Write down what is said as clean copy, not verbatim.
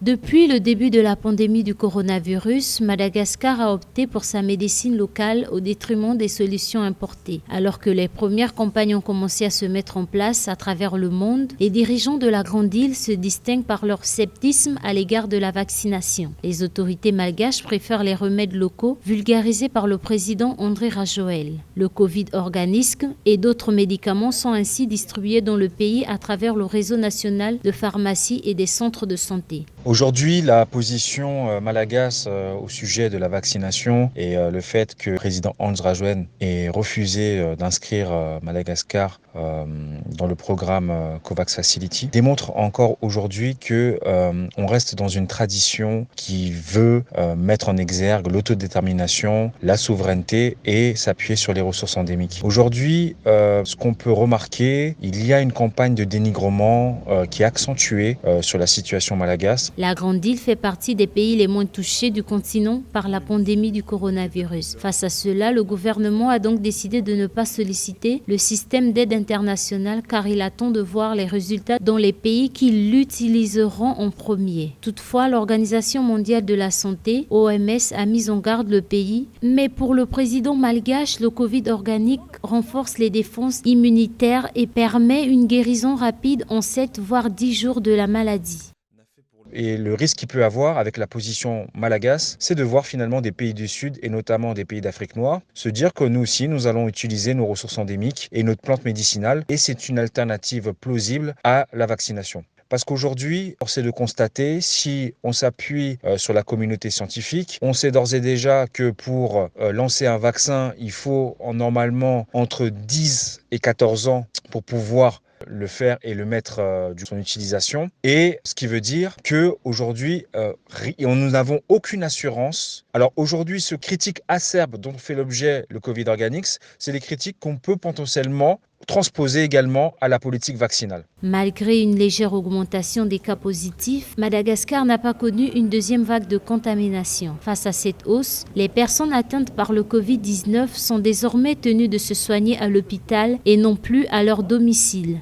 Depuis le début de la pandémie du coronavirus, Madagascar a opté pour sa médecine locale au détriment des solutions importées. Alors que les premières campagnes ont commencé à se mettre en place à travers le monde, les dirigeants de la Grande Île se distinguent par leur scepticisme à l'égard de la vaccination. Les autorités malgaches préfèrent les remèdes locaux vulgarisés par le président André Rajoelina. Le Covid Organism et d'autres médicaments sont ainsi distribués dans le pays à travers le réseau national de pharmacies et des centres de santé. Aujourd'hui, la position malgache au sujet de la vaccination et le fait que le président André Rajoelina ait refusé d'inscrire Madagascar dans le programme COVAX Facility démontre encore aujourd'hui que on reste dans une tradition qui veut mettre en exergue l'autodétermination, la souveraineté et s'appuyer sur les ressources endémiques. Aujourd'hui, ce qu'on peut remarquer, il y a une campagne de dénigrement qui est accentuée sur la situation malgache. La Grande Île fait partie des pays les moins touchés du continent par la pandémie du coronavirus. Face à cela, le gouvernement a donc décidé de ne pas solliciter le système d'aide internationale car il attend de voir les résultats dans les pays qui l'utiliseront en premier. Toutefois, l'Organisation mondiale de la santé, OMS, a mis en garde le pays. Mais pour le président malgache, le Covid organique renforce les défenses immunitaires et permet une guérison rapide en 7 voire 10 jours de la maladie. Et le risque qu'il peut avoir avec la position malgache, c'est de voir finalement des pays du Sud et notamment des pays d'Afrique noire se dire que nous aussi, nous allons utiliser nos ressources endémiques et notre plante médicinale et c'est une alternative plausible à la vaccination. Parce qu'aujourd'hui, force est de constater, si on s'appuie sur la communauté scientifique, on sait d'ores et déjà que pour lancer un vaccin, il faut normalement entre 10 et 14 ans pour pouvoir le faire et le mettre de son utilisation. Et ce qui veut dire qu'aujourd'hui, nous n'avons aucune assurance. Alors aujourd'hui, ce critique acerbe dont fait l'objet le Covid Organics, c'est des critiques qu'on peut potentiellement transposer également à la politique vaccinale. Malgré une légère augmentation des cas positifs, Madagascar n'a pas connu une deuxième vague de contamination. Face à cette hausse, les personnes atteintes par le Covid-19 sont désormais tenues de se soigner à l'hôpital et non plus à leur domicile.